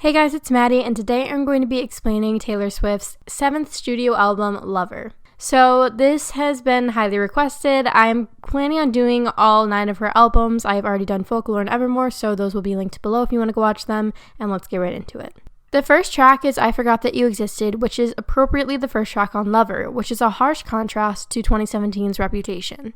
Hey guys, it's Maddie, and today I'm going to be explaining Taylor Swift's 7th studio album, Lover. So this has been highly requested. I'm planning on doing all 9 of her albums. I have already done Folklore and Evermore, so those will be linked below if you want to go watch them, and let's get right into it. The first track is I Forgot That You Existed, which is appropriately the first track on Lover, which is a harsh contrast to 2017's Reputation.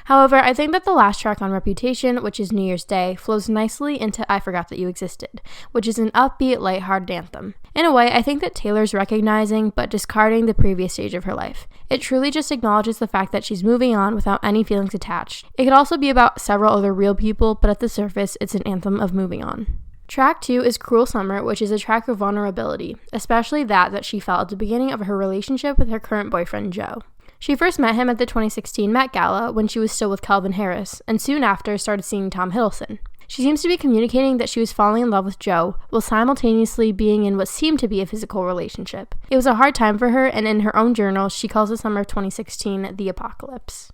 However, I think that the last track on Reputation, which is New Year's Day, flows nicely into I Forgot That You Existed, which is an upbeat, lighthearted anthem. In a way, I think that Taylor's recognizing but discarding the previous stage of her life. It truly just acknowledges the fact that she's moving on without any feelings attached. It could also be about several other real people, but at the surface, it's an anthem of moving on. Track 2 is Cruel Summer, which is a track of vulnerability, especially that she felt at the beginning of her relationship with her current boyfriend, Joe. She first met him at the 2016 Met Gala when she was still with Calvin Harris, and soon after started seeing Tom Hiddleston. She seems to be communicating that she was falling in love with Joe, while simultaneously being in what seemed to be a physical relationship. It was a hard time for her, and in her own journal, she calls the summer of 2016 the apocalypse.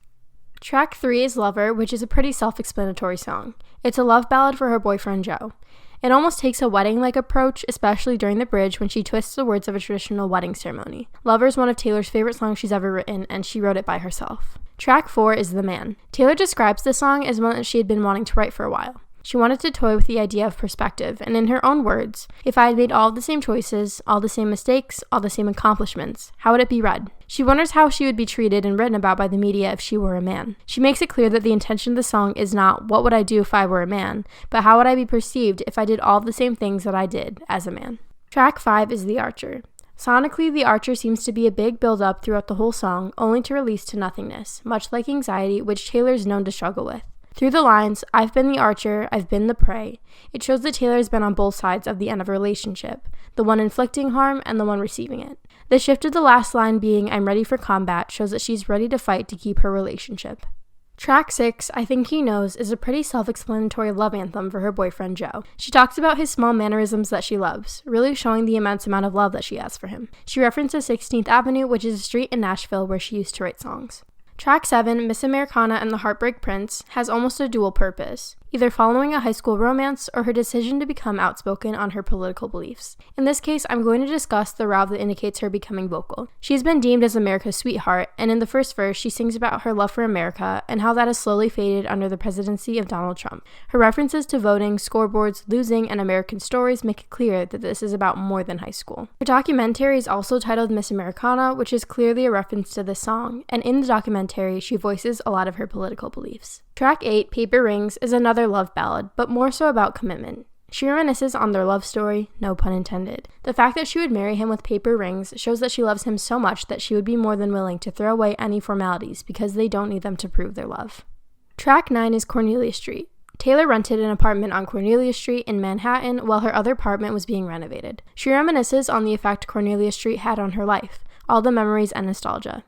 Track 3 is Lover, which is a pretty self-explanatory song. It's a love ballad for her boyfriend, Joe. It almost takes a wedding-like approach, especially during the bridge when she twists the words of a traditional wedding ceremony. Lover is one of Taylor's favorite songs she's ever written, and she wrote it by herself. Track 4 is The Man. Taylor describes this song as one that she had been wanting to write for a while. She wanted to toy with the idea of perspective, and in her own words, if I had made all the same choices, all the same mistakes, all the same accomplishments, how would it be read? She wonders how she would be treated and written about by the media if she were a man. She makes it clear that the intention of the song is not what would I do if I were a man, but how would I be perceived if I did all the same things that I did as a man. Track 5 is The Archer. Sonically, The Archer seems to be a big build-up throughout the whole song, only to release to nothingness, much like anxiety, which Taylor's known to struggle with. Through the lines, I've been the archer, I've been the prey, it shows that Taylor has been on both sides of the end of a relationship, the one inflicting harm and the one receiving it. The shift of the last line being I'm ready for combat shows that she's ready to fight to keep her relationship. Track 6, I Think He Knows, is a pretty self-explanatory love anthem for her boyfriend Joe. She talks about his small mannerisms that she loves, really showing the immense amount of love that she has for him. She references 16th Avenue, which is a street in Nashville where she used to write songs. Track 7, Miss Americana and the Heartbreak Prince, has almost a dual purpose, either following a high school romance or her decision to become outspoken on her political beliefs. In this case, I'm going to discuss the route that indicates her becoming vocal. She has been deemed as America's sweetheart, and in the first verse, she sings about her love for America and how that has slowly faded under the presidency of Donald Trump. Her references to voting, scoreboards, losing, and American stories make it clear that this is about more than high school. Her documentary is also titled Miss Americana, which is clearly a reference to this song, and in the documentary, she voices a lot of her political beliefs. Track 8, Paper Rings, is another love ballad, but more so about commitment. She reminisces on their love story, no pun intended. The fact that she would marry him with paper rings shows that she loves him so much that she would be more than willing to throw away any formalities because they don't need them to prove their love. Track 9 is Cornelia Street. Taylor rented an apartment on Cornelia Street in Manhattan while her other apartment was being renovated. She reminisces on the effect Cornelia Street had on her life, all the memories and nostalgia.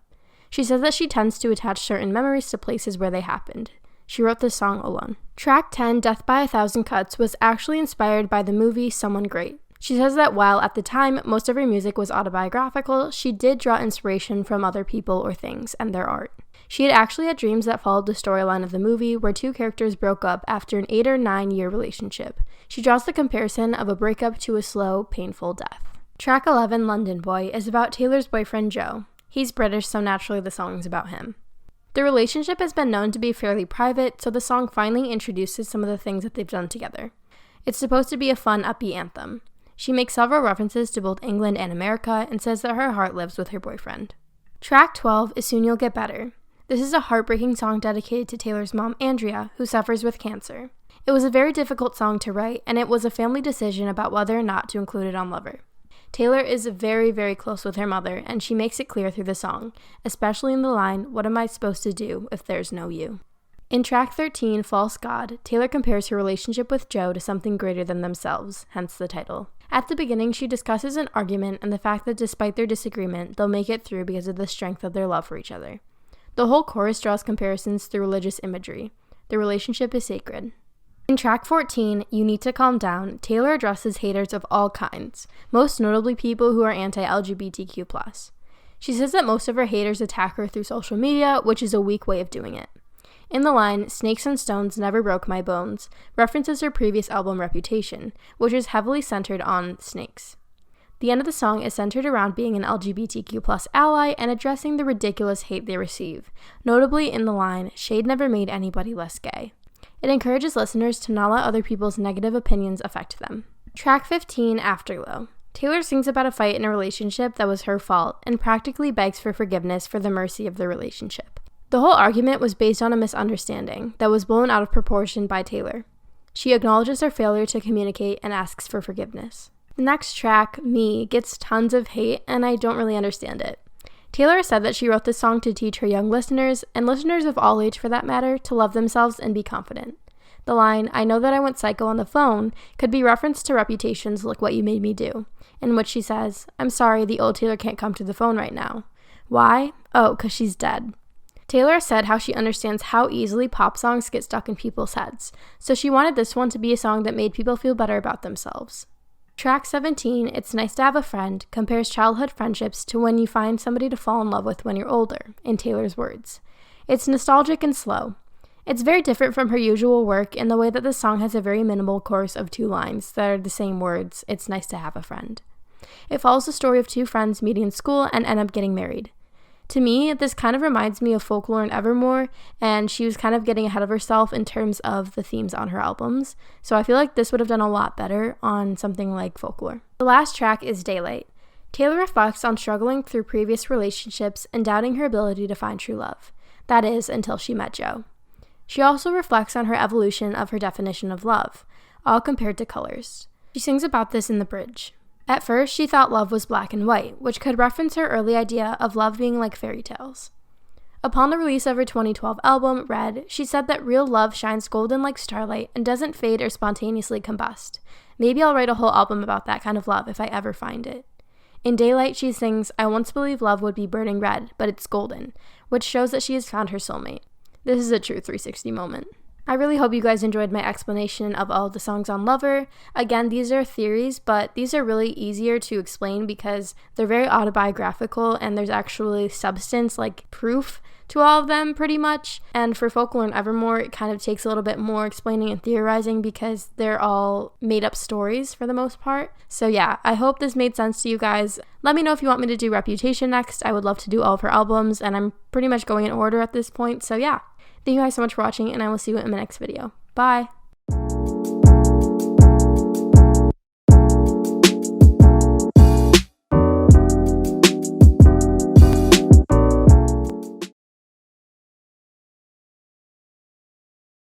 She says that she tends to attach certain memories to places where they happened. She wrote this song alone. Track 10, Death by a Thousand Cuts, was actually inspired by the movie Someone Great. She says that while at the time most of her music was autobiographical, she did draw inspiration from other people or things and their art. She had actually had dreams that followed the storyline of the movie where 2 characters broke up after an 8 or 9 year relationship. She draws the comparison of a breakup to a slow, painful death. Track 11, London Boy, is about Taylor's boyfriend Joe. He's British, so naturally the song's about him. The relationship has been known to be fairly private, so the song finally introduces some of the things that they've done together. It's supposed to be a fun, upbeat anthem. She makes several references to both England and America and says that her heart lives with her boyfriend. Track 12 is Soon You'll Get Better. This is a heartbreaking song dedicated to Taylor's mom, Andrea, who suffers with cancer. It was a very difficult song to write, and it was a family decision about whether or not to include it on Lover. Taylor is very, very close with her mother, and she makes it clear through the song, especially in the line, "What am I supposed to do if there's no you?" In track 13, False God, Taylor compares her relationship with Joe to something greater than themselves, hence the title. At the beginning, she discusses an argument and the fact that despite their disagreement, they'll make it through because of the strength of their love for each other. The whole chorus draws comparisons through religious imagery. The relationship is sacred. In track 14, You Need to Calm Down, Taylor addresses haters of all kinds, most notably people who are anti-LGBTQ+. She says that most of her haters attack her through social media, which is a weak way of doing it. In the line, "Snakes and stones never broke my bones," references her previous album Reputation, which is heavily centered on snakes. The end of the song is centered around being an LGBTQ+ ally and addressing the ridiculous hate they receive, notably in the line, "Shade never made anybody less gay." It encourages listeners to not let other people's negative opinions affect them. Track 15, Afterglow. Taylor sings about a fight in a relationship that was her fault and practically begs for forgiveness for the mercy of the relationship. The whole argument was based on a misunderstanding that was blown out of proportion by Taylor. She acknowledges her failure to communicate and asks for forgiveness. The next track, Me, gets tons of hate and I don't really understand it. Taylor said that she wrote this song to teach her young listeners, and listeners of all age for that matter, to love themselves and be confident. The line, "I know that I went psycho on the phone," could be referenced to Reputation's Look What You Made Me Do, in which she says, "I'm sorry, the old Taylor can't come to the phone right now." Why? Oh, 'cause she's dead. Taylor said how she understands how easily pop songs get stuck in people's heads, so she wanted this one to be a song that made people feel better about themselves. Track 17, It's Nice to Have a Friend, compares childhood friendships to when you find somebody to fall in love with when you're older, in Taylor's words. It's nostalgic and slow. It's very different from her usual work in the way that the song has a very minimal chorus of 2 lines that are the same words, "It's nice to have a friend." It follows the story of 2 friends meeting in school and end up getting married. To me, this kind of reminds me of Folklore and Evermore, and she was kind of getting ahead of herself in terms of the themes on her albums, so I feel like this would have done a lot better on something like Folklore. The last track is Daylight. Taylor reflects on struggling through previous relationships and doubting her ability to find true love. That is, until she met Joe. She also reflects on her evolution of her definition of love, all compared to colors. She sings about this in the bridge. At first, she thought love was black and white, which could reference her early idea of love being like fairy tales. Upon the release of her 2012 album, Red, she said that real love shines golden like starlight and doesn't fade or spontaneously combust. Maybe I'll write a whole album about that kind of love if I ever find it. In Daylight, she sings, "I once believed love would be burning red, but it's golden," which shows that she has found her soulmate. This is a true 360 moment. I really hope you guys enjoyed my explanation of all of the songs on Lover. Again, these are theories, but these are really easier to explain because they're very autobiographical and there's actually substance, like proof, to all of them pretty much. And for Folklore and Evermore, it kind of takes a little bit more explaining and theorizing because they're all made up stories for the most part. So yeah, I hope this made sense to you guys. Let me know if you want me to do Reputation next. I would love to do all of her albums, and I'm pretty much going in order at this point. So yeah, thank you guys so much for watching, and I will see you in my next video. Bye!